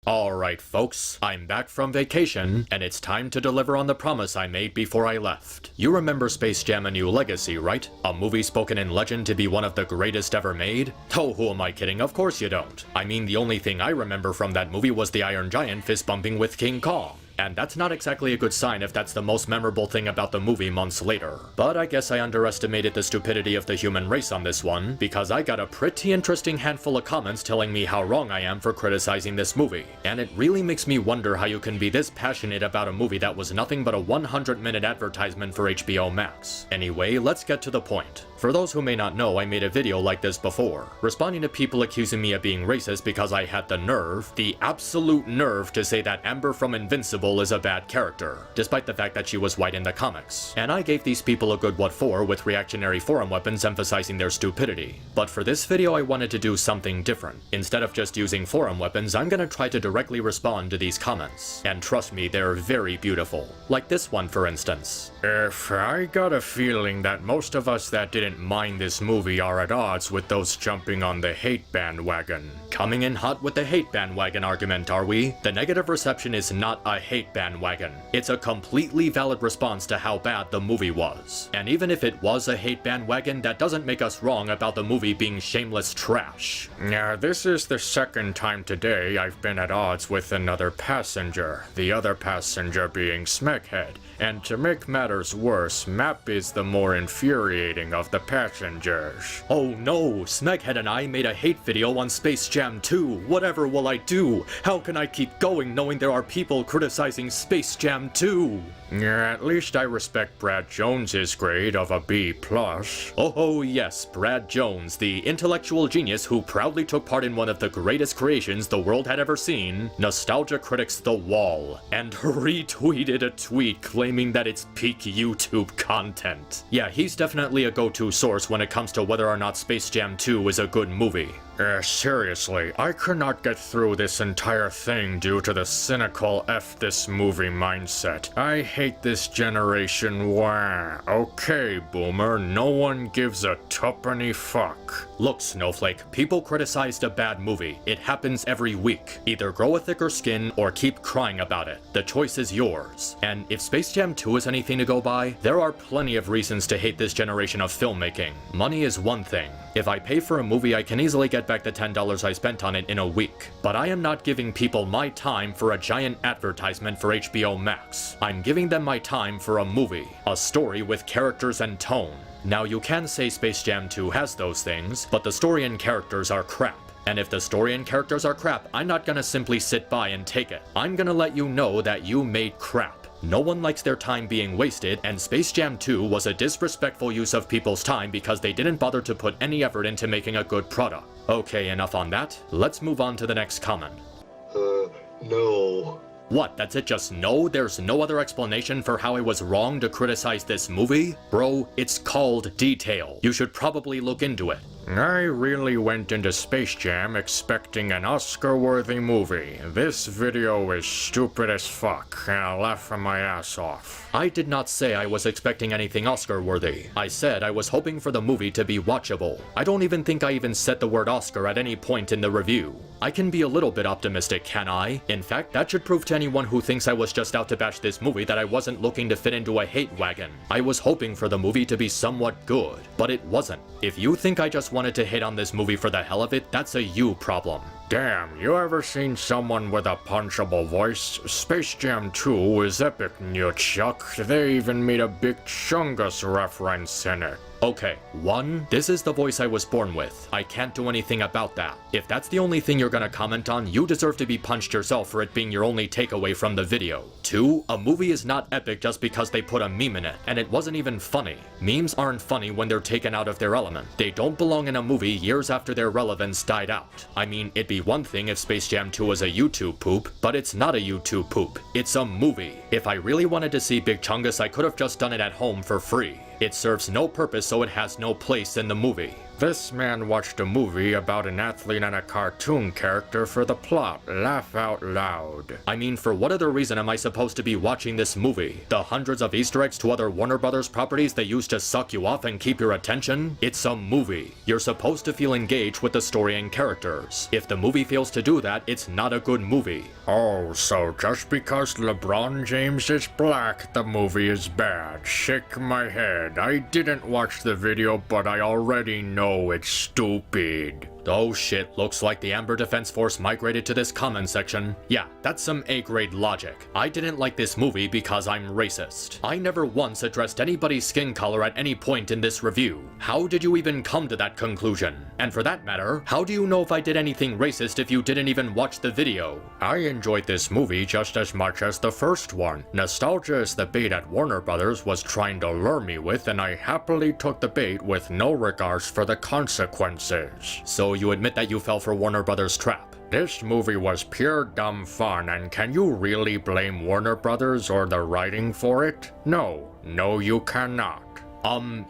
Alright folks, I'm back from vacation, and it's time to deliver on the promise I made before I left. You remember Space Jam: A New Legacy, right? A movie spoken in legend to be one of the greatest ever made? Oh, who am I kidding? Of course you don't. I mean, the only thing I remember from that movie was the Iron Giant fist bumping with King Kong. And that's not exactly a good sign if that's the most memorable thing about the movie months later. But I guess I underestimated the stupidity of the human race on this one, because I got a pretty interesting handful of comments telling me how wrong I am for criticizing this movie. And it really makes me wonder how you can be this passionate about a movie that was nothing but a 100-minute advertisement for HBO Max. Anyway, let's get to the point. For those who may not know, I made a video like this before, responding to people accusing me of being racist because I had the absolute nerve to say that Amber from Invincible is a bad character, despite the fact that she was white in the comics. And I gave these people a good what for with reactionary forum weapons emphasizing their stupidity. But for this video I wanted to do something different. Instead of just using forum weapons, I'm gonna try to directly respond to these comments. And trust me, they're very beautiful. Like this one for instance. If I got a feeling that most of us that didn't mind this movie are at odds with those jumping on the hate bandwagon. Coming in hot with the hate bandwagon argument, are we? The negative reception is not a hate bandwagon. It's a completely valid response to how bad the movie was. And even if it was a hate bandwagon, that doesn't make us wrong about the movie being shameless trash. Now, this is the second time today I've been at odds with another passenger, the other passenger being Smeghead. And to make matters worse, Map is the more infuriating of the passengers. Oh no, Smeghead and I made a hate video on Space Jam 2. Whatever will I do? How can I keep going knowing there are people criticizing Space Jam 2? Yeah, at least I respect Brad Jones's grade of a B+. Oh yes, Brad Jones, the intellectual genius who proudly took part in one of the greatest creations the world had ever seen, Nostalgia Critics The Wall, and retweeted a tweet claiming that it's peak YouTube content. Yeah, he's definitely a go-to source when it comes to whether or not Space Jam 2 is a good movie. Seriously, I could not get through this entire thing due to the cynical F this movie mindset. I hate this generation, wah. Okay, boomer, no one gives a tuppeny fuck. Look, Snowflake, people criticized a bad movie. It happens every week. Either grow a thicker skin or keep crying about it. The choice is yours. And if Space Jam 2 is anything to go by, there are plenty of reasons to hate this generation of filmmaking. Money is one thing. If I pay for a movie, I can easily get back the $10 I spent on it in a week. But I am not giving people my time for a giant advertisement for HBO Max. I'm giving them my time for a movie. A story with characters and tone. Now you can say Space Jam 2 has those things, but the story and characters are crap. And if the story and characters are crap, I'm not gonna simply sit by and take it. I'm gonna let you know that you made crap. No one likes their time being wasted, and Space Jam 2 was a disrespectful use of people's time because they didn't bother to put any effort into making a good product. Okay, enough on that. Let's move on to the next comment. No. What, that's it, just no? There's no other explanation for how I was wrong to criticize this movie? Bro, it's called detail. You should probably look into it. I really went into Space Jam expecting an Oscar-worthy movie. This video is stupid as fuck, and I laughed my ass off. I did not say I was expecting anything Oscar-worthy. I said I was hoping for the movie to be watchable. I don't even think I even said the word Oscar at any point in the review. I can be a little bit optimistic, can I? In fact, that should prove to anyone who thinks I was just out to bash this movie that I wasn't looking to fit into a hate wagon. I was hoping for the movie to be somewhat good, but it wasn't. If you think I just wanted to hate on this movie for the hell of it, that's a you problem. Damn, you ever seen someone with a punchable voice? Space Jam 2 is epic, new Chuck. They even made a big Chungus reference in it. Okay, 1, this is the voice I was born with. I can't do anything about that. If that's the only thing you're gonna comment on, you deserve to be punched yourself for it being your only takeaway from the video. 2, a movie is not epic just because they put a meme in it, and it wasn't even funny. Memes aren't funny when they're taken out of their element. They don't belong in a movie years after their relevance died out. I mean, it'd be one thing if Space Jam 2 was a YouTube poop, but it's not a YouTube poop. It's a movie. If I really wanted to see Big Chungus, I could have just done it at home for free. It serves no purpose, so it has no place in the movie. This man watched a movie about an athlete and a cartoon character for the plot. Laugh out loud. I mean, for what other reason am I supposed to be watching this movie? The hundreds of Easter eggs to other Warner Brothers properties they use to suck you off and keep your attention? It's a movie. You're supposed to feel engaged with the story and characters. If the movie fails to do that, it's not a good movie. Oh, so just because LeBron James is black, the movie is bad. Shake my head. I didn't watch the video, but I already know it's stupid. Oh shit, looks like the Amber Defense Force migrated to this comment section. Yeah, that's some A-grade logic. I didn't like this movie because I'm racist. I never once addressed anybody's skin color at any point in this review. How did you even come to that conclusion? And for that matter, how do you know if I did anything racist if you didn't even watch the video? I enjoyed this movie just as much as the first one. Nostalgia is the bait at Warner Brothers was trying to lure me with, and I happily took the bait with no regards for the consequences. So you admit that you fell for Warner Brothers' trap? This movie was pure dumb fun, and can you really blame Warner Brothers or the writing for it? No, you cannot.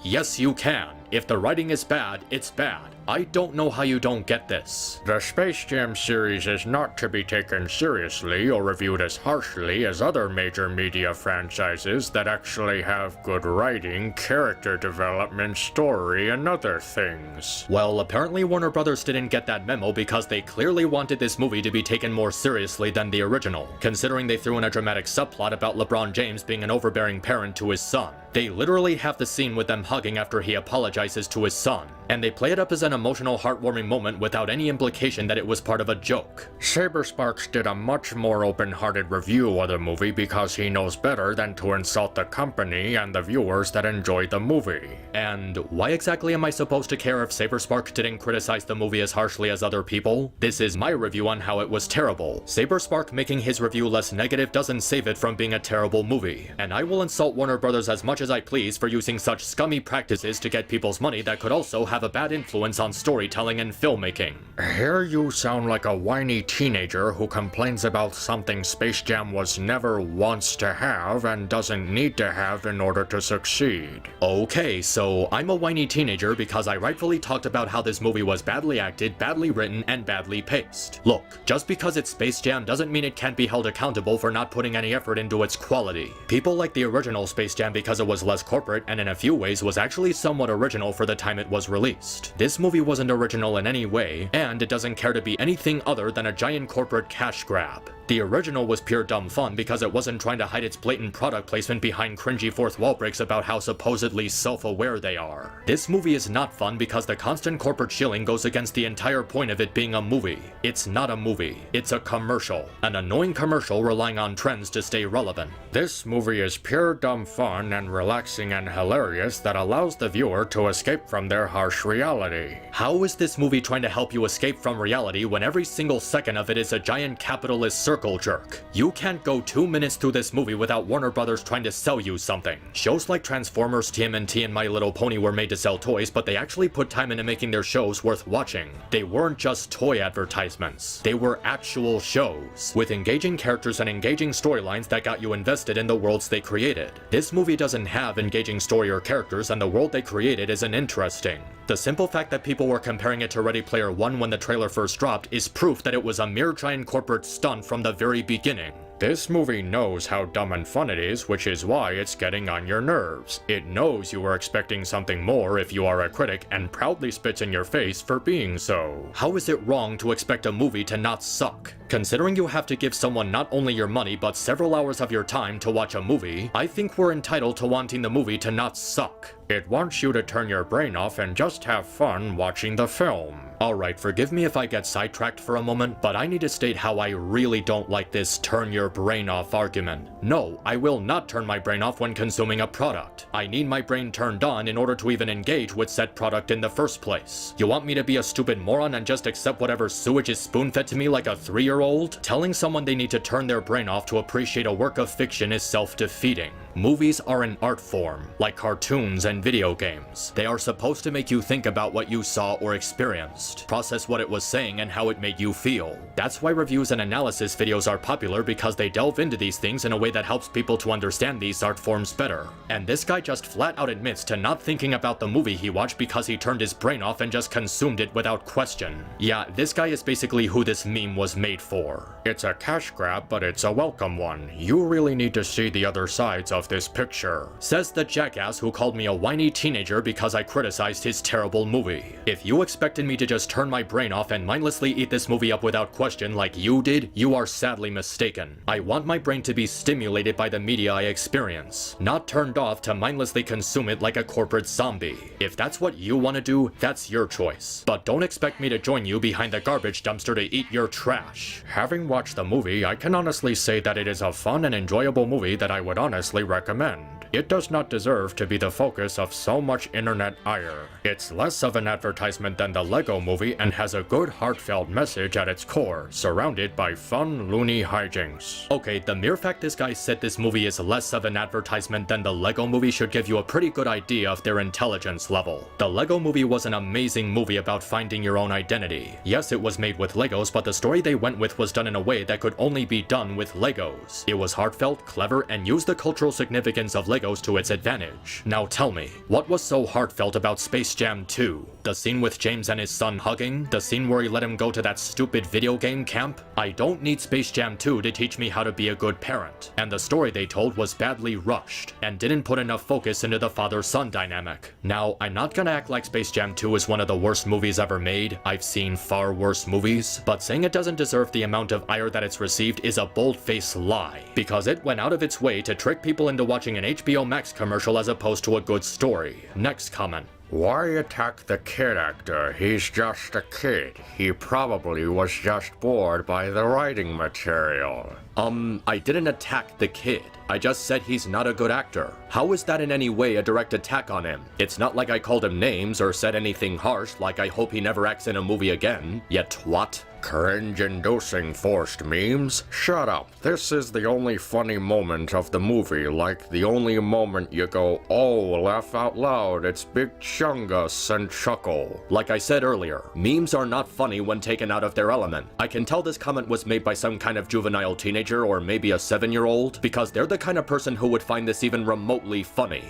Yes you can. If the writing is bad, it's bad. I don't know how you don't get this. The Space Jam series is not to be taken seriously or reviewed as harshly as other major media franchises that actually have good writing, character development, story, and other things. Well, apparently Warner Brothers didn't get that memo because they clearly wanted this movie to be taken more seriously than the original, considering they threw in a dramatic subplot about LeBron James being an overbearing parent to his son. They literally have the scene with them hugging after he apologizes to his son, and they play it up as an emotional, heartwarming moment without any implication that it was part of a joke. Sabersparks did a much more open-hearted review of the movie because he knows better than to insult the company and the viewers that enjoyed the movie. And why exactly am I supposed to care if Sabersparks didn't criticize the movie as harshly as other people? This is my review on how it was terrible. Saberspark making his review less negative doesn't save it from being a terrible movie, and I will insult Warner Brothers as much as I please for using such scummy practices to get people's money that could also have a bad influence on storytelling and filmmaking. Here you sound like a whiny teenager who complains about something Space Jam was never wants to have and doesn't need to have in order to succeed. Okay, so I'm a whiny teenager because I rightfully talked about how this movie was badly acted, badly written, and badly paced. Look, just because it's Space Jam doesn't mean it can't be held accountable for not putting any effort into its quality. People like the original Space Jam because it was less corporate and in a few ways was actually somewhat original for the time it was released. This movie wasn't original in any way, and it doesn't care to be anything other than a giant corporate cash grab. The original was pure dumb fun because it wasn't trying to hide its blatant product placement behind cringy fourth wall breaks about how supposedly self-aware they are. This movie is not fun because the constant corporate shilling goes against the entire point of it being a movie. It's not a movie, it's a commercial. An annoying commercial relying on trends to stay relevant. This movie is pure dumb fun and relaxing and hilarious that allows the viewer to escape from their harsh reality. How is this movie trying to help you escape from reality when every single second of it is a giant capitalist circle jerk? You can't go 2 minutes through this movie without Warner Brothers trying to sell you something. Shows like Transformers, TMNT, and My Little Pony were made to sell toys, but they actually put time into making their shows worth watching. They weren't just toy advertisements. They were actual shows, with engaging characters and engaging storylines that got you invested in the worlds they created. This movie doesn't have engaging story or characters, and the world they created isn't interesting. The simple fact that people were comparing it to Ready Player One when the trailer first dropped is proof that it was a mere giant corporate stunt from the very beginning. This movie knows how dumb and fun it is, which is why it's getting on your nerves. It knows you were expecting something more if you are a critic and proudly spits in your face for being so. How is it wrong to expect a movie to not suck? Considering you have to give someone not only your money but several hours of your time to watch a movie, I think we're entitled to wanting the movie to not suck. It wants you to turn your brain off and just have fun watching the film. Alright, forgive me if I get sidetracked for a moment, but I need to state how I really don't like this turn your brain off argument. No, I will not turn my brain off when consuming a product. I need my brain turned on in order to even engage with said product in the first place. You want me to be a stupid moron and just accept whatever sewage is spoon-fed to me like a 3-year-old? Telling someone they need to turn their brain off to appreciate a work of fiction is self-defeating. Movies are an art form, like cartoons and video games. They are supposed to make you think about what you saw or experienced, process what it was saying and how it made you feel. That's why reviews and analysis videos are popular, because they delve into these things in a way that helps people to understand these art forms better. And this guy just flat out admits to not thinking about the movie he watched because he turned his brain off and just consumed it without question. Yeah, this guy is basically who this meme was made for. It's a cash grab, but it's a welcome one. You really need to see the other sides of this picture, says the jackass who called me a whiny teenager because I criticized his terrible movie. If you expected me to just turn my brain off and mindlessly eat this movie up without question like you did, you are sadly mistaken. I want my brain to be stimulated by the media I experience, not turned off to mindlessly consume it like a corporate zombie. If that's what you want to do, that's your choice. But don't expect me to join you behind the garbage dumpster to eat your trash. Having watched the movie, I can honestly say that it is a fun and enjoyable movie that I would honestly recommend. It does not deserve to be the focus of so much internet ire. It's less of an advertisement than the Lego movie and has a good heartfelt message at its core, surrounded by fun, loony hijinks. Okay, the mere fact this guy said this movie is less of an advertisement than the Lego movie should give you a pretty good idea of their intelligence level. The Lego movie was an amazing movie about finding your own identity. Yes, it was made with Legos, but the story they went with was done in a way that could only be done with Legos. It was heartfelt, clever, and used the cultural significance of Legos to its advantage. Now tell me, what was so heartfelt about Space Jam 2? The scene with James and his son hugging? The scene where he let him go to that stupid video game camp? I don't need Space Jam 2 to teach me how to be a good parent. And the story they told was badly rushed, and didn't put enough focus into the father-son dynamic. Now, I'm not gonna act like Space Jam 2 is one of the worst movies ever made. I've seen far worse movies, but saying it doesn't deserve the amount of ire that it's received is a bold-faced lie, because it went out of its way to trick people into watching an HBO Max commercial as opposed to a good story. Next comment. Why attack the kid actor? He's just a kid. He probably was just bored by the writing material. I didn't attack the kid. I just said he's not a good actor. How is that in any way a direct attack on him? It's not like I called him names or said anything harsh like I hope he never acts in a movie again, you twat. Cringe-inducing forced memes? Shut up. This is the only funny moment of the movie, like the only moment you go, oh, laugh out loud, it's Big Chungus, and chuckle. Like I said earlier, memes are not funny when taken out of their element. I can tell this comment was made by some kind of juvenile teenager or maybe a 7-year-old, because they're the kind of person who would find this even remotely funny.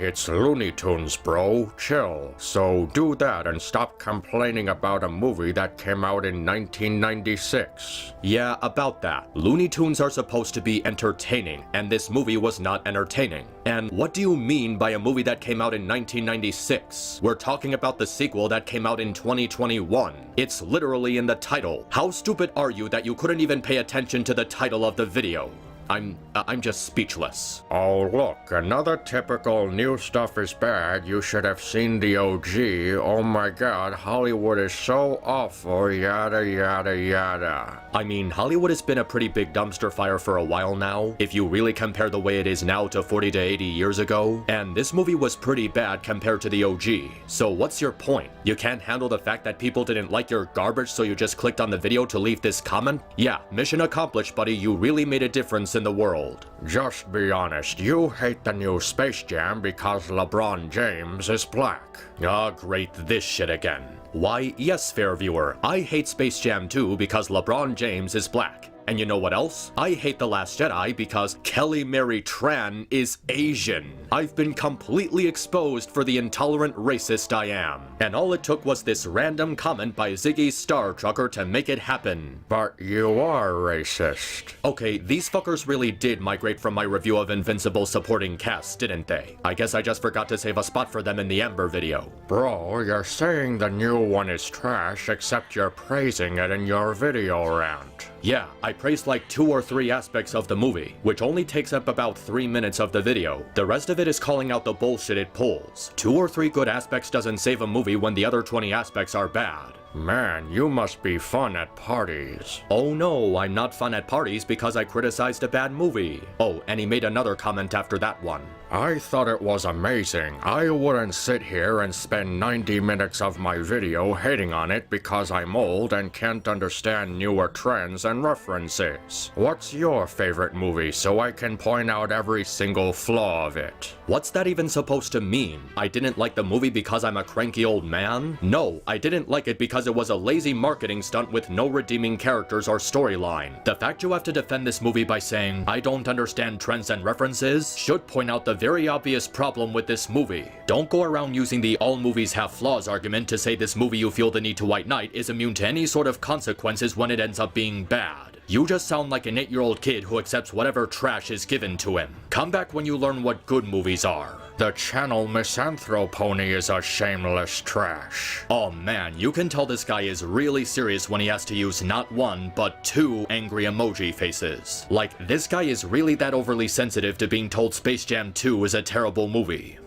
It's Looney Tunes, bro. Chill. So do that and stop complaining about a movie that came out in 1996. Yeah, about that. Looney Tunes are supposed to be entertaining, and this movie was not entertaining. And what do you mean by a movie that came out in 1996? We're talking about the sequel that came out in 2021. It's literally in the title. How stupid are you that you couldn't even pay attention to the title of the video? I'm just speechless. Oh look, another typical new stuff is bad, you should have seen the OG, oh my god, Hollywood is so awful, yada yada yada. I mean, Hollywood has been a pretty big dumpster fire for a while now, if you really compare the way it is now to 40 to 80 years ago, and this movie was pretty bad compared to the OG. So what's your point? You can't handle the fact that people didn't like your garbage so you just clicked on the video to leave this comment? Yeah, mission accomplished, buddy, you really made a difference in the world. Just be honest, you hate the new Space Jam because LeBron James is black. Ah, great, this shit again. Why, yes, fair viewer, I hate Space Jam 2 because LeBron James is black. And you know what else? I hate The Last Jedi because Kelly Mary Tran is Asian. I've been completely exposed for the intolerant racist I am. And all it took was this random comment by Ziggy Star Trucker to make it happen. But you are racist. Okay, these fuckers really did migrate from my review of Invincible supporting cast, didn't they? I guess I just forgot to save a spot for them in the Amber video. Bro, you're saying the new one is trash, except you're praising it in your video rant. Yeah, I praised like 2 or 3 aspects of the movie, which only takes up about 3 minutes of the video. The rest of it is calling out the bullshit it pulls. 2 or 3 good aspects doesn't save a movie when the other 20 aspects are bad. Man, you must be fun at parties. Oh no, I'm not fun at parties because I criticized a bad movie. Oh, and he made another comment after that one. I thought it was amazing. I wouldn't sit here and spend 90 minutes of my video hating on it because I'm old and can't understand newer trends and references. What's your favorite movie so I can point out every single flaw of it? What's that even supposed to mean? I didn't like the movie because I'm a cranky old man? No, I didn't like it because it was a lazy marketing stunt with no redeeming characters or storyline. The fact you have to defend this movie by saying, I don't understand trends and references, should point out the very obvious problem with this movie. Don't go around using the all movies have flaws argument to say this movie you feel the need to white knight is immune to any sort of consequences when it ends up being bad. You just sound like an 8-year-old kid who accepts whatever trash is given to him. Come back when you learn what good movies are. The channel Misanthropony is a shameless trash. Oh man, you can tell this guy is really serious when he has to use not one, but 2 angry emoji faces. Like, this guy is really that overly sensitive to being told Space Jam 2 is a terrible movie.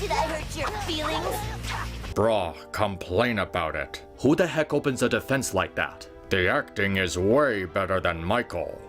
Did I hurt your feelings? Bruh, complain about it. Who the heck opens a defense like that? The acting is way better than Michael.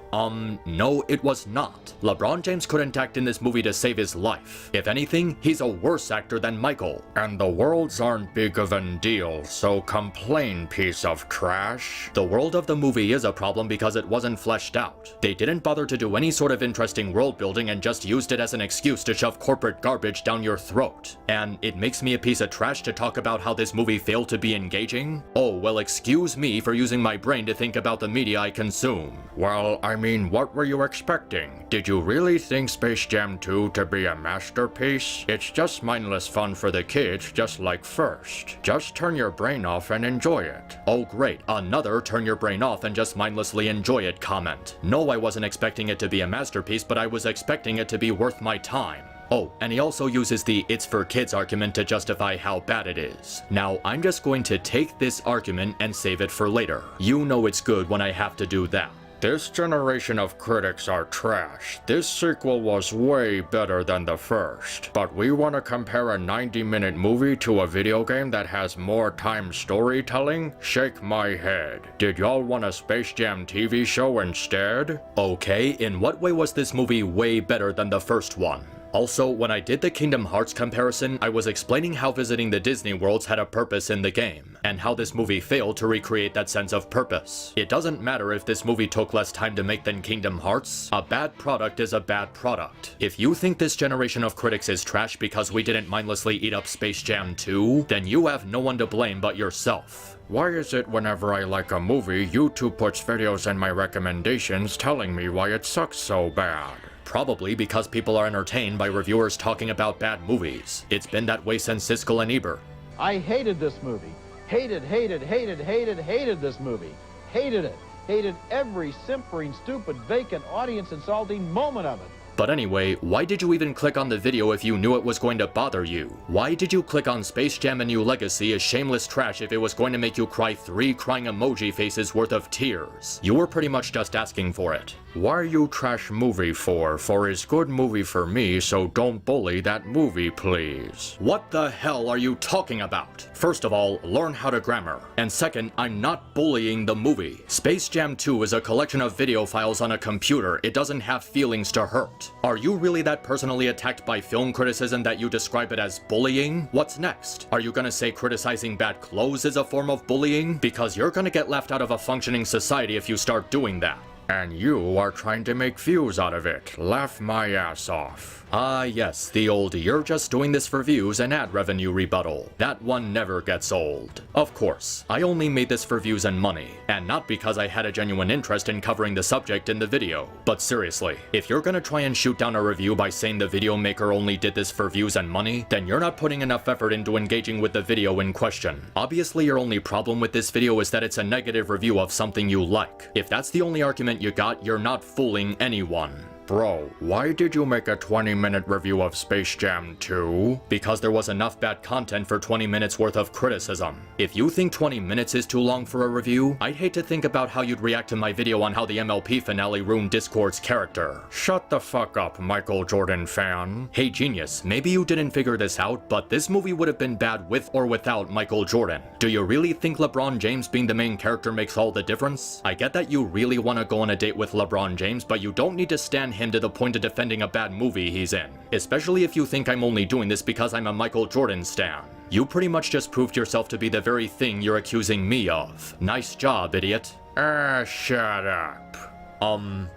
No, it was not. LeBron James couldn't act in this movie to save his life. If anything, he's a worse actor than Michael. And the worlds aren't big of a deal, so complain, piece of trash. The world of the movie is a problem because it wasn't fleshed out. They didn't bother to do any sort of interesting world building and just used it as an excuse to shove corporate garbage down your throat. And it makes me a piece of trash to talk about how this movie failed to be engaging? Oh, well, excuse me for using my brain to think about the media I consume. Well, I mean, what were you expecting? Did you really think Space Jam 2 to be a masterpiece? It's just mindless fun for the kids, just like First. Just turn your brain off and enjoy it. Oh great, another turn your brain off and just mindlessly enjoy it comment. No, I wasn't expecting it to be a masterpiece, but I was expecting it to be worth my time. Oh, and he also uses the it's for kids argument to justify how bad it is. Now, I'm just going to take this argument and save it for later. You know it's good when I have to do that. This generation of critics are trash. This sequel was way better than the first. But we want to compare a 90-minute movie to a video game that has more time storytelling? Shake my head. Did y'all want a Space Jam TV show instead? Okay, in what way was this movie way better than the first one? Also, when I did the Kingdom Hearts comparison, I was explaining how visiting the Disney worlds had a purpose in the game, and how this movie failed to recreate that sense of purpose. It doesn't matter if this movie took less time to make than Kingdom Hearts, a bad product is a bad product. If you think this generation of critics is trash because we didn't mindlessly eat up Space Jam 2, then you have no one to blame but yourself. Why is it whenever I like a movie, YouTube puts videos in my recommendations telling me why it sucks so bad? Probably because people are entertained by reviewers talking about bad movies. It's been that way since Siskel and Ebert. I hated this movie. Hated this movie. Hated it. Hated every simpering, stupid, vacant, audience-insulting moment of it. But anyway, why did you even click on the video if you knew it was going to bother you? Why did you click on Space Jam: A New Legacy as shameless trash if it was going to make you cry 3 crying emoji faces worth of tears? You were pretty much just asking for it. Why you trash movie for is good movie for me, so don't bully that movie, please. What the hell are you talking about? First of all, learn how to grammar. And second, I'm not bullying the movie. Space Jam 2 is a collection of video files on a computer. It doesn't have feelings to hurt. Are you really that personally attacked by film criticism that you describe it as bullying? What's next? Are you gonna say criticizing bad clothes is a form of bullying? Because you're gonna get left out of a functioning society if you start doing that. And you are trying to make views out of it. Laugh my ass off. Ah yes, the old "you're just doing this for views and ad revenue" rebuttal. That one never gets old. Of course, I only made this for views and money, and not because I had a genuine interest in covering the subject in the video. But seriously, if you're gonna try and shoot down a review by saying the video maker only did this for views and money, then you're not putting enough effort into engaging with the video in question. Obviously your only problem with this video is that it's a negative review of something you like. If that's the only argument you got, you're not fooling anyone. Bro, why did you make a 20-minute review of Space Jam 2? Because there was enough bad content for 20 minutes worth of criticism. If you think 20 minutes is too long for a review, I'd hate to think about how you'd react to my video on how the MLP finale ruined Discord's character. Shut the fuck up, Michael Jordan fan. Hey genius, maybe you didn't figure this out, but this movie would have been bad with or without Michael Jordan. Do you really think LeBron James being the main character makes all the difference? I get that you really want to go on a date with LeBron James, but you don't need to stand him to the point of defending a bad movie he's in. Especially if you think I'm only doing this because I'm a Michael Jordan stan. You pretty much just proved yourself to be the very thing you're accusing me of. Nice job, idiot. Shut up.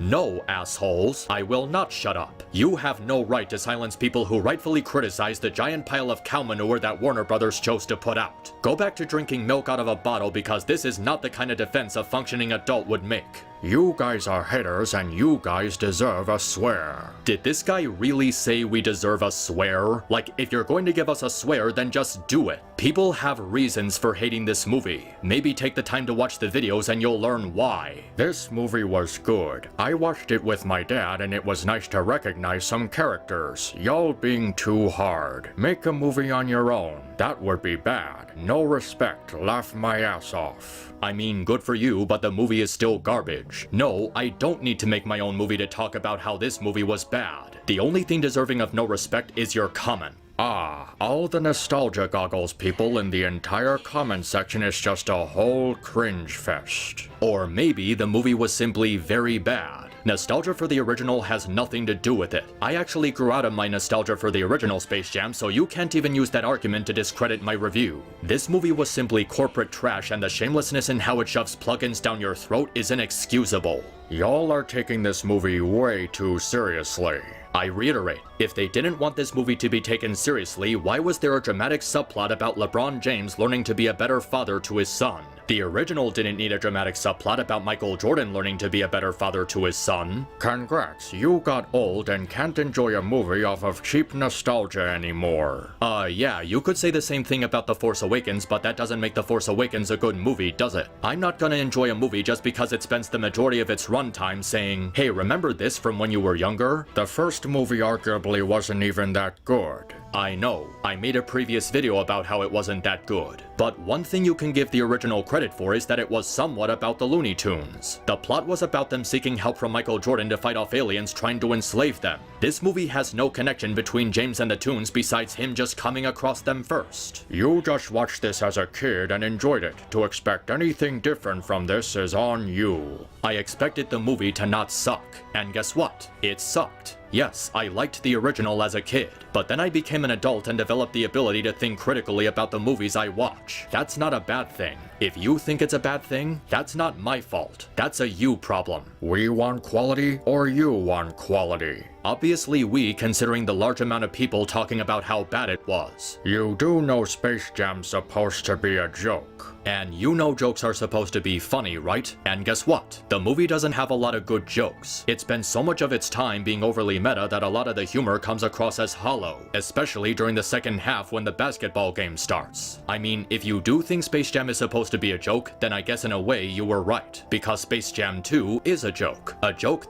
No, assholes. I will not shut up. You have no right to silence people who rightfully criticize the giant pile of cow manure that Warner Brothers chose to put out. Go back to drinking milk out of a bottle because this is not the kind of defense a functioning adult would make. You guys are haters and you guys deserve a swear. Did this guy really say we deserve a swear? Like, if you're going to give us a swear, then just do it. People have reasons for hating this movie. Maybe take the time to watch the videos and you'll learn why. This movie was good. I watched it with my dad and it was nice to recognize some characters. Y'all being too hard. Make a movie on your own. That would be bad. No respect. Laugh my ass off. I mean, good for you, but the movie is still garbage. No, I don't need to make my own movie to talk about how this movie was bad. The only thing deserving of no respect is your comment. All the nostalgia goggles people in the entire comment section is just a whole cringe fest. Or maybe the movie was simply very bad. Nostalgia for the original has nothing to do with it. I actually grew out of my nostalgia for the original Space Jam, so you can't even use that argument to discredit my review. This movie was simply corporate trash, and the shamelessness in how it shoves plugins down your throat is inexcusable. Y'all are taking this movie way too seriously. I reiterate, if they didn't want this movie to be taken seriously, why was there a dramatic subplot about LeBron James learning to be a better father to his son? The original didn't need a dramatic subplot about Michael Jordan learning to be a better father to his son. Congrats, you got old and can't enjoy a movie off of cheap nostalgia anymore. Yeah, you could say the same thing about The Force Awakens, but that doesn't make The Force Awakens a good movie, does it? I'm not gonna enjoy a movie just because it spends the majority of its runtime saying, hey, remember this from when you were younger? The first movie arguably wasn't even that good. I know. I made a previous video about how it wasn't that good. But one thing you can give the original credit for is that it was somewhat about the Looney Tunes. The plot was about them seeking help from Michael Jordan to fight off aliens trying to enslave them. This movie has no connection between James and the Tunes besides him just coming across them first. You just watched this as a kid and enjoyed it. To expect anything different from this is on you. I expected the movie to not suck. And guess what? It sucked. Yes, I liked the original as a kid, but then I became an adult and developed the ability to think critically about the movies I watch. That's not a bad thing. If you think it's a bad thing, that's not my fault. That's a you problem. We want quality or you want quality? Obviously we, considering the large amount of people talking about how bad it was. You do know Space Jam's supposed to be a joke. And you know jokes are supposed to be funny, right? And guess what? The movie doesn't have a lot of good jokes. It spends so much of its time being overly meta that a lot of the humor comes across as hollow, especially during the second half when the basketball game starts. I mean, if you do think Space Jam is supposed to be a joke, then I guess in a way you were right, because Space Jam 2 is a joke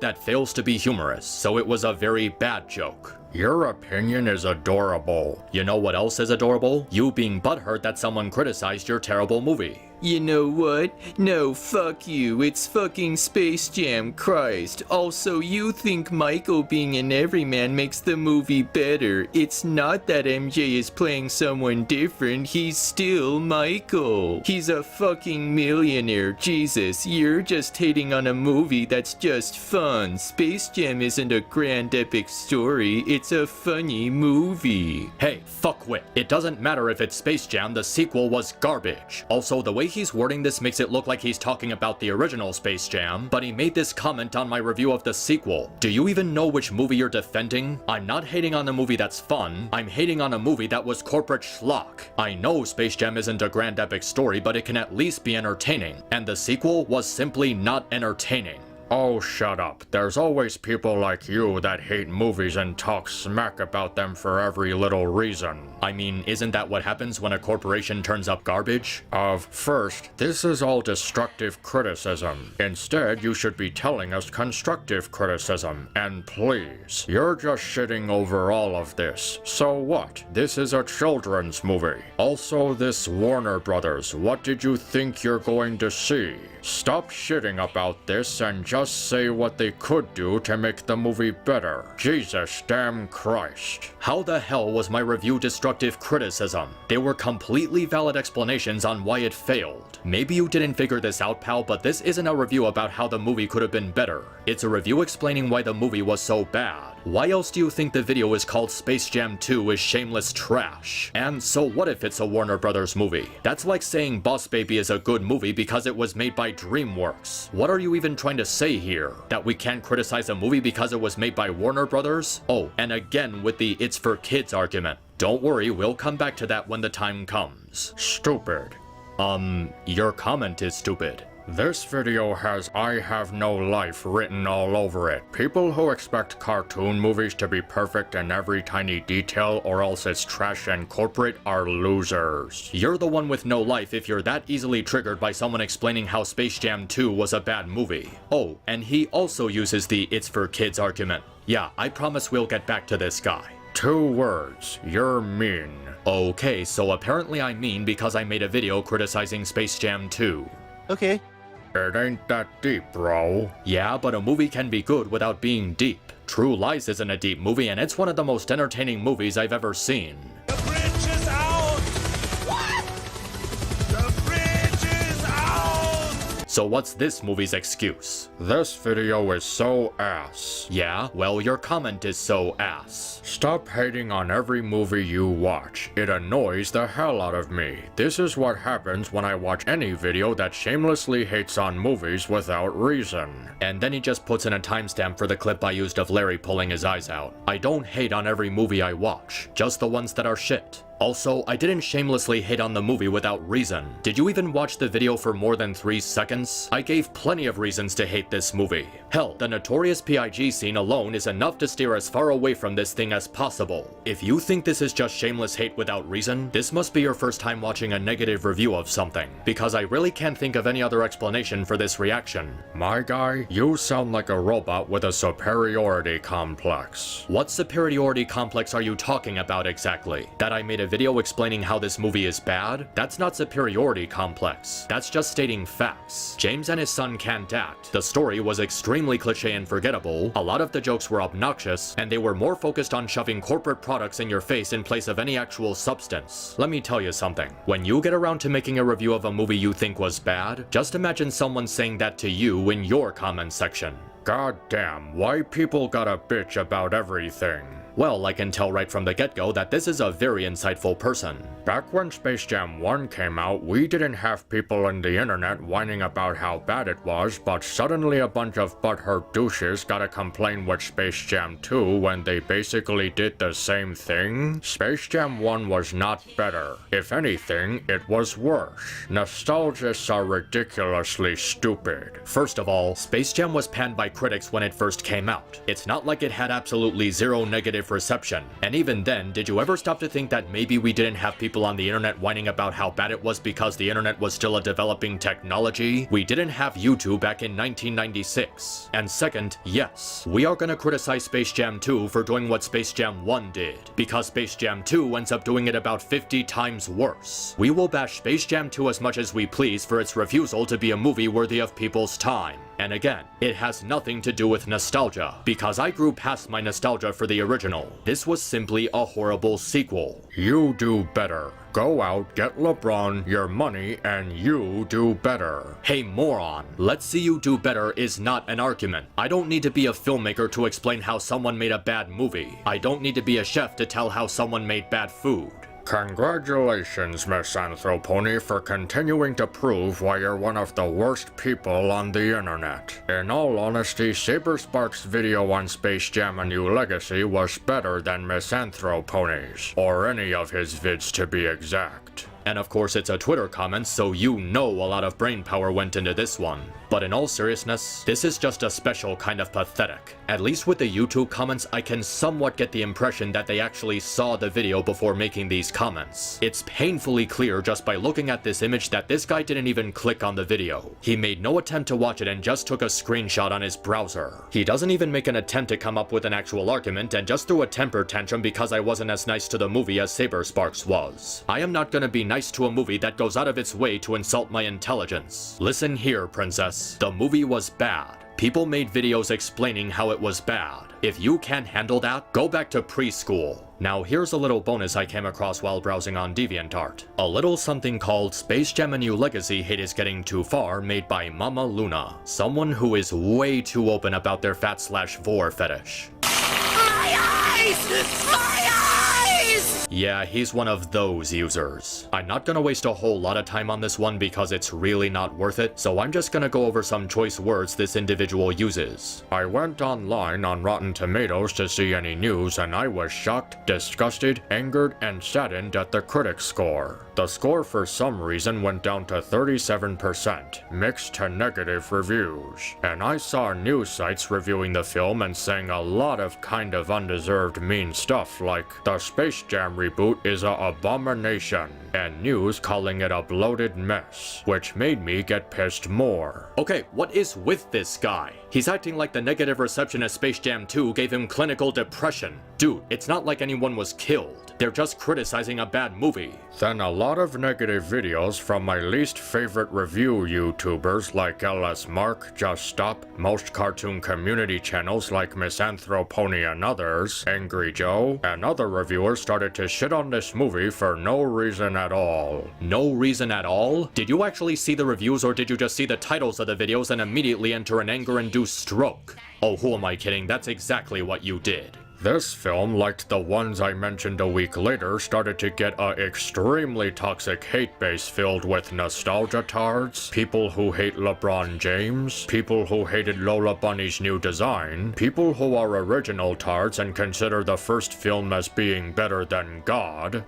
that fails to be humorous, so it was a very bad joke. Your opinion is adorable. You know what else is adorable? You being butthurt that someone criticized your terrible movie. You know what? No, fuck you. It's fucking Space Jam, Christ. Also, you think Michael being an everyman makes the movie better. It's not that MJ is playing someone different. He's still Michael. He's a fucking millionaire. Jesus, you're just hating on a movie that's just fun. Space Jam isn't a grand epic story. It's a funny movie. Hey, fuckwit. It doesn't matter if it's Space Jam, the sequel was garbage. Also, the way he's wording this makes it look like he's talking about the original Space Jam, but he made this comment on my review of the sequel. Do you even know which movie you're defending? I'm not hating on a movie that's fun, I'm hating on a movie that was corporate schlock. I know Space Jam isn't a grand epic story, but it can at least be entertaining, and the sequel was simply not entertaining. Oh, shut up. There's always people like you that hate movies and talk smack about them for every little reason. I mean, isn't that what happens when a corporation turns up garbage? First, this is all destructive criticism. Instead, you should be telling us constructive criticism. And please, you're just shitting over all of this. So what? This is a children's movie. Also, this Warner Brothers, what did you think you're going to see? Stop shitting about this and just say what they could do to make the movie better. Jesus damn Christ. How the hell was my review destructive criticism? They were completely valid explanations on why it failed. Maybe you didn't figure this out, pal, but this isn't a review about how the movie could have been better. It's a review explaining why the movie was so bad. Why else do you think the video is called Space Jam 2 is shameless trash? And so what if it's a Warner Brothers movie? That's like saying Boss Baby is a good movie because it was made by DreamWorks. What are you even trying to say here? That we can't criticize a movie because it was made by Warner Brothers? Oh, and again with the it's for kids argument. Don't worry, we'll come back to that when the time comes. Stupid. Your comment is stupid. This video has I have no life written all over it. People who expect cartoon movies to be perfect in every tiny detail or else it's trash and corporate are losers. You're the one with no life if you're that easily triggered by someone explaining how Space Jam 2 was a bad movie. Oh, and he also uses the it's for kids argument. Yeah, I promise we'll get back to this guy. 2 words. You're mean. Okay, so apparently I'm mean because I made a video criticizing Space Jam 2. Okay. It ain't that deep, bro. Yeah, but a movie can be good without being deep. True Lies isn't a deep movie, and it's one of the most entertaining movies I've ever seen. The bridge is out! What? The bridge is out! So what's this movie's excuse? This video is so ass. Yeah, well, your comment is so ass. Stop hating on every movie you watch. It annoys the hell out of me. This is what happens when I watch any video that shamelessly hates on movies without reason. And then he just puts in a timestamp for the clip I used of Larry pulling his eyes out. I don't hate on every movie I watch, just the ones that are shit. Also, I didn't shamelessly hate on the movie without reason. Did you even watch the video for more than 3 seconds? I gave plenty of reasons to hate this movie. Hell, the notorious PIG scene alone is enough to steer as far away from this thing as possible. If you think this is just shameless hate without reason, this must be your first time watching a negative review of something, because I really can't think of any other explanation for this reaction. My guy, you sound like a robot with a superiority complex. What superiority complex are you talking about exactly? That I made a video explaining how this movie is bad? That's not superiority complex. That's just stating facts. James and his son can't act. The story was extremely cliche and forgettable, a lot of the jokes were obnoxious, and they were more focused on shoving corporate products in your face in place of any actual substance. Let me tell you something. When you get around to making a review of a movie you think was bad, just imagine someone saying that to you in your comment section. God damn, why people gotta bitch about everything? Well, I can tell right from the get-go that this is a very insightful person. Back when Space Jam 1 came out, we didn't have people on the internet whining about how bad it was, but suddenly a bunch of butthurt douches gotta complain with Space Jam 2 when they basically did the same thing? Space Jam 1 was not better. If anything, it was worse. Nostalgists are ridiculously stupid. First of all, Space Jam was panned by critics when it first came out. It's not like it had absolutely zero negative reception. And even then, did you ever stop to think that maybe we didn't have people on the internet whining about how bad it was because the internet was still a developing technology? We didn't have YouTube back in 1996. And second, yes, we are gonna criticize Space Jam 2 for doing what Space Jam 1 did, because Space Jam 2 ends up doing it about 50 times worse. We will bash Space Jam 2 as much as we please for its refusal to be a movie worthy of people's time. And again, it has nothing to do with nostalgia, because I grew past my nostalgia for the original. This was simply a horrible sequel. You do better. Go out, get LeBron your money, and you do better. Hey moron, let's see you do better is not an argument. I don't need to be a filmmaker to explain how someone made a bad movie. I don't need to be a chef to tell how someone made bad food. Congratulations, Miss Anthropony, for continuing to prove why you're one of the worst people on the internet. In all honesty, Saberspark's video on Space Jam: A New Legacy was better than Miss Anthropony's, or any of his vids to be exact. And of course it's a Twitter comment, so you know a lot of brainpower went into this one. But in all seriousness, this is just a special kind of pathetic. At least with the YouTube comments, I can somewhat get the impression that they actually saw the video before making these comments. It's painfully clear just by looking at this image that this guy didn't even click on the video. He made no attempt to watch it and just took a screenshot on his browser. He doesn't even make an attempt to come up with an actual argument and just threw a temper tantrum because I wasn't as nice to the movie as Saber Sparks was. I am not gonna be nice to a movie that goes out of its way to insult my intelligence. Listen here, princess. The movie was bad. People made videos explaining how it was bad. If you can't handle that, go back to preschool. Now here's a little bonus I came across while browsing on DeviantArt. A little something called Space Jam: A New Legacy Hate Is Getting Too Far, made by Mama Luna. Someone who is way too open about their fat/vor fetish. My eyes! My eyes! Yeah, he's one of those users. I'm not gonna waste a whole lot of time on this one because it's really not worth it, so I'm just gonna go over some choice words this individual uses. I went online on Rotten Tomatoes to see any news, and I was shocked, disgusted, angered, and saddened at the critic score. The score for some reason went down to 37%, mixed to negative reviews. And I saw news sites reviewing the film and saying a lot of kind of undeserved mean stuff like, the Space Jam reboot is a abomination, and news calling it a bloated mess, which made me get pissed more. Okay, what is with this guy? He's acting like the negative reception of Space Jam 2 gave him clinical depression. Dude, it's not like anyone was killed. They're just criticizing a bad movie. Then a lot of negative videos from my least favorite review YouTubers like LS Mark, Just Stop, most cartoon community channels like Misanthropony and others, Angry Joe, and other reviewers started to shit on this movie for no reason at all. No reason at all? Did you actually see the reviews, or did you just see the titles of the videos and immediately enter an anger-induced stroke? Oh, who am I kidding? That's exactly what you did. This film, like the ones I mentioned a week later, started to get a extremely toxic hate base filled with nostalgia tards, people who hate LeBron James, people who hated Lola Bunny's new design, people who are original tards and consider the first film as being better than God,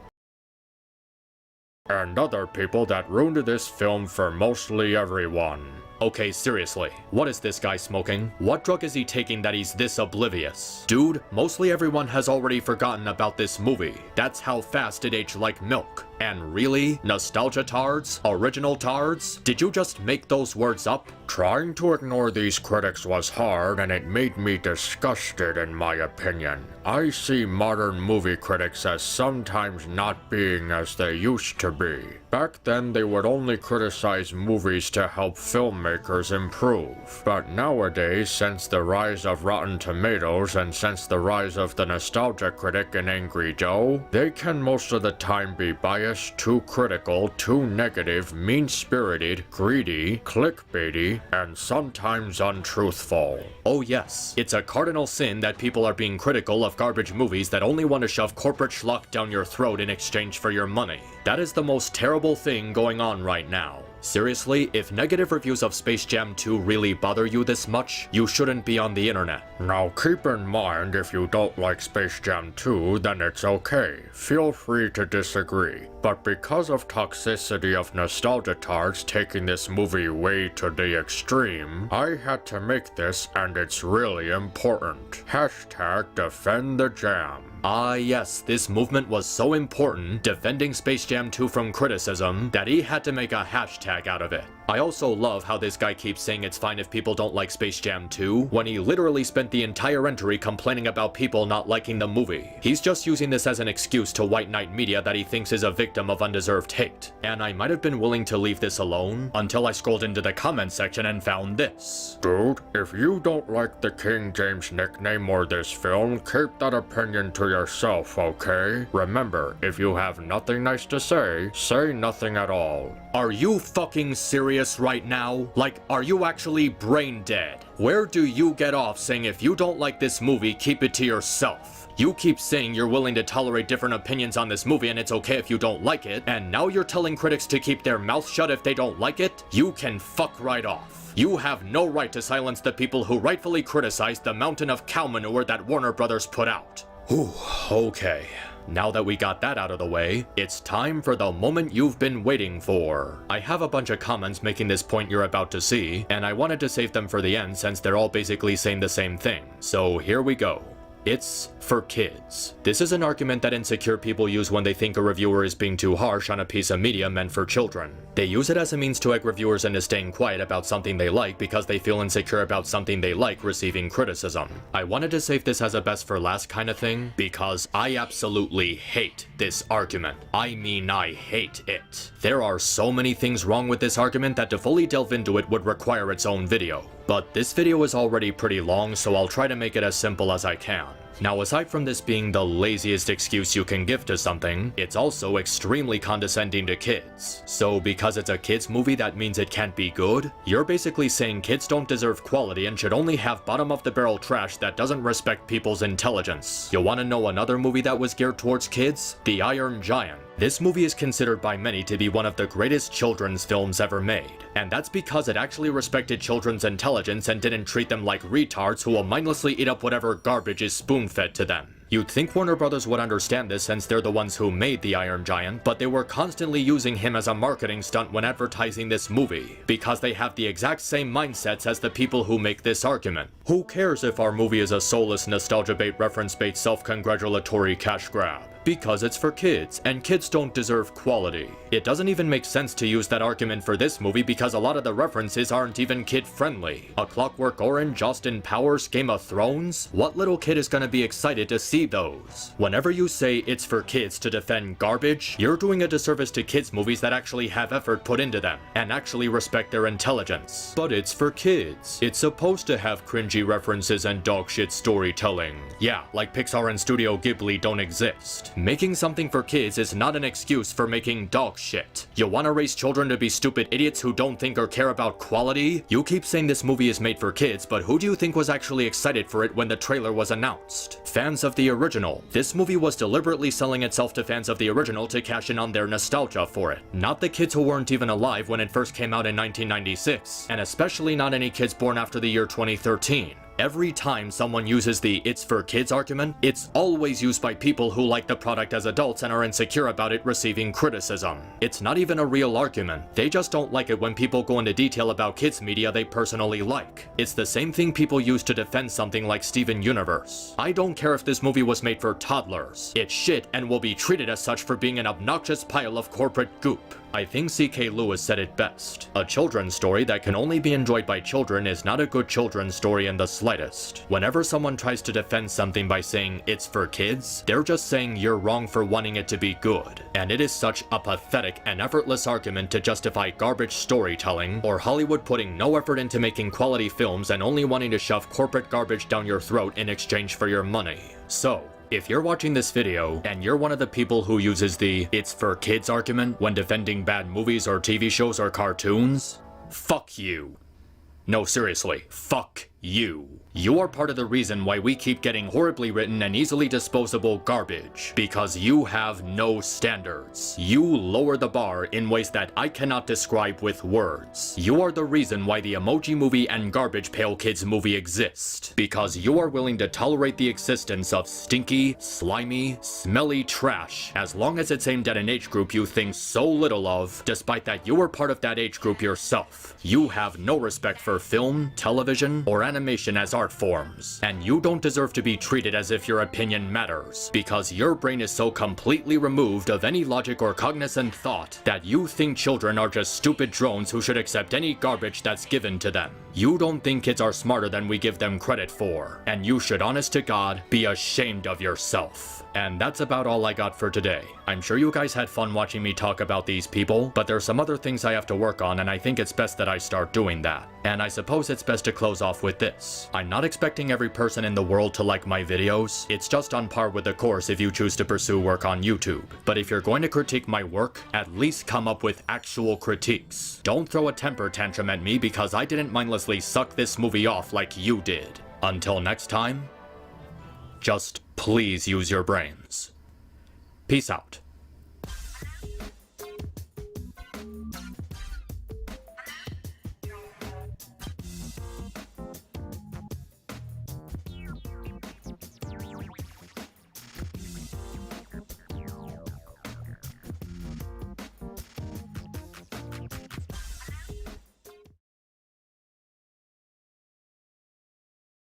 and other people that ruined this film for mostly everyone. Okay, seriously, what is this guy smoking? What drug is he taking that he's this oblivious? Dude, mostly everyone has already forgotten about this movie. That's how fast it aged like milk. And really? Nostalgia tards? Original tards? Did you just make those words up? Trying to ignore these critics was hard, and it made me disgusted in my opinion. I see modern movie critics as sometimes not being as they used to be. Back then they would only criticize movies to help filmmakers improve. But nowadays, since the rise of Rotten Tomatoes and since the rise of the nostalgia critic in Angry Joe, they can most of the time be biased, too critical, too negative, mean-spirited, greedy, clickbaity, and sometimes untruthful. Oh yes, it's a cardinal sin that people are being critical of garbage movies that only want to shove corporate schlock down your throat in exchange for your money. That is the most terrible thing going on right now. Seriously, if negative reviews of Space Jam 2 really bother you this much, you shouldn't be on the internet. Now keep in mind, if you don't like Space Jam 2, then it's okay. Feel free to disagree. But because of toxicity of nostalgia tards taking this movie way to the extreme, I had to make this, and it's really important. Hashtag defend the jam. Ah yes, this movement was so important, defending Space Jam 2 from criticism, that he had to make a hashtag out of it. I also love how this guy keeps saying it's fine if people don't like Space Jam 2, when he literally spent the entire entry complaining about people not liking the movie. He's just using this as an excuse to white knight media that he thinks is a victim of undeserved hate. And I might have been willing to leave this alone, until I scrolled into the comment section and found this. Dude, if you don't like the King James nickname or this film, keep that opinion to yourself, okay? Remember, if you have nothing nice to say nothing at all. Are you fucking serious right now? Like, are you actually brain dead? Where do you get off saying if you don't like this movie, keep it to yourself? You keep saying you're willing to tolerate different opinions on this movie and it's okay if you don't like it, and now you're telling critics to keep their mouth shut if they don't like it? You can fuck right off. You have no right to silence the people who rightfully criticize the mountain of cow manure that Warner Brothers put out. Whew, okay. Now that we got that out of the way, it's time for the moment you've been waiting for. I have a bunch of comments making this point you're about to see, and I wanted to save them for the end since they're all basically saying the same thing. So here we go. It's for kids. This is an argument that insecure people use when they think a reviewer is being too harsh on a piece of media meant for children. They use it as a means to egg reviewers into staying quiet about something they like because they feel insecure about something they like receiving criticism. I wanted to save this as a best for last kind of thing because I absolutely hate this argument. I mean, I hate it. There are so many things wrong with this argument that to fully delve into it would require its own video. But this video is already pretty long, so I'll try to make it as simple as I can. Now, aside from this being the laziest excuse you can give to something, it's also extremely condescending to kids. So because it's a kids movie, that means it can't be good? You're basically saying kids don't deserve quality and should only have bottom-of-the-barrel trash that doesn't respect people's intelligence. You wanna know another movie that was geared towards kids? The Iron Giant. This movie is considered by many to be one of the greatest children's films ever made. And that's because it actually respected children's intelligence and didn't treat them like retards who will mindlessly eat up whatever garbage is spoon-fed to them. You'd think Warner Brothers would understand this since they're the ones who made the Iron Giant, but they were constantly using him as a marketing stunt when advertising this movie, because they have the exact same mindsets as the people who make this argument. Who cares if our movie is a soulless nostalgia bait, reference bait, self-congratulatory cash grab? Because it's for kids, and kids don't deserve quality. It doesn't even make sense to use that argument for this movie because a lot of the references aren't even kid-friendly. A Clockwork Orange, Austin Powers, Game of Thrones? What little kid is gonna be excited to see those? Whenever you say it's for kids to defend garbage, you're doing a disservice to kids movies that actually have effort put into them, and actually respect their intelligence. But it's for kids. It's supposed to have cringy references and dogshit storytelling. Yeah, like Pixar and Studio Ghibli don't exist. Making something for kids is not an excuse for making dog shit. You wanna raise children to be stupid idiots who don't think or care about quality? You keep saying this movie is made for kids, but who do you think was actually excited for it when the trailer was announced? Fans of the original. This movie was deliberately selling itself to fans of the original to cash in on their nostalgia for it. Not the kids who weren't even alive when it first came out in 1996, and especially not any kids born after the year 2013. Every time someone uses the "it's for kids" argument, it's always used by people who like the product as adults and are insecure about it receiving criticism. It's not even a real argument. They just don't like it when people go into detail about kids media they personally like. It's the same thing people use to defend something like Steven Universe. I don't care if this movie was made for toddlers. It's shit and will be treated as such for being an obnoxious pile of corporate goop. I think C.K. Lewis said it best. A children's story that can only be enjoyed by children is not a good children's story in the slightest. Whenever someone tries to defend something by saying it's for kids, they're just saying you're wrong for wanting it to be good. And it is such a pathetic and effortless argument to justify garbage storytelling, or Hollywood putting no effort into making quality films and only wanting to shove corporate garbage down your throat in exchange for your money. So, if you're watching this video, and you're one of the people who uses the "it's for kids" argument when defending bad movies or TV shows or cartoons, fuck you. No, seriously, fuck you. You are part of the reason why we keep getting horribly written and easily disposable garbage, because you have no standards. You lower the bar in ways that I cannot describe with words. You are the reason why the Emoji Movie and Garbage Pail Kids movie exist, because you are willing to tolerate the existence of stinky, slimy, smelly trash as long as it's aimed at an age group you think so little of, despite that you are part of that age group yourself. You have no respect for film, television, or animation as art forms, and you don't deserve to be treated as if your opinion matters, because your brain is so completely removed of any logic or cognizant thought that you think children are just stupid drones who should accept any garbage that's given to them. You don't think kids are smarter than we give them credit for, and you should, honest to God, be ashamed of yourself. And that's about all I got for today. I'm sure you guys had fun watching me talk about these people, but there's some other things I have to work on, and I think it's best that I start doing that. And I suppose it's best to close off with this. I'm not expecting every person in the world to like my videos. It's just on par with the course if you choose to pursue work on YouTube. But if you're going to critique my work, at least come up with actual critiques. Don't throw a temper tantrum at me because I didn't mindlessly suck this movie off like you did. Until next time, just please use your brains. Peace out.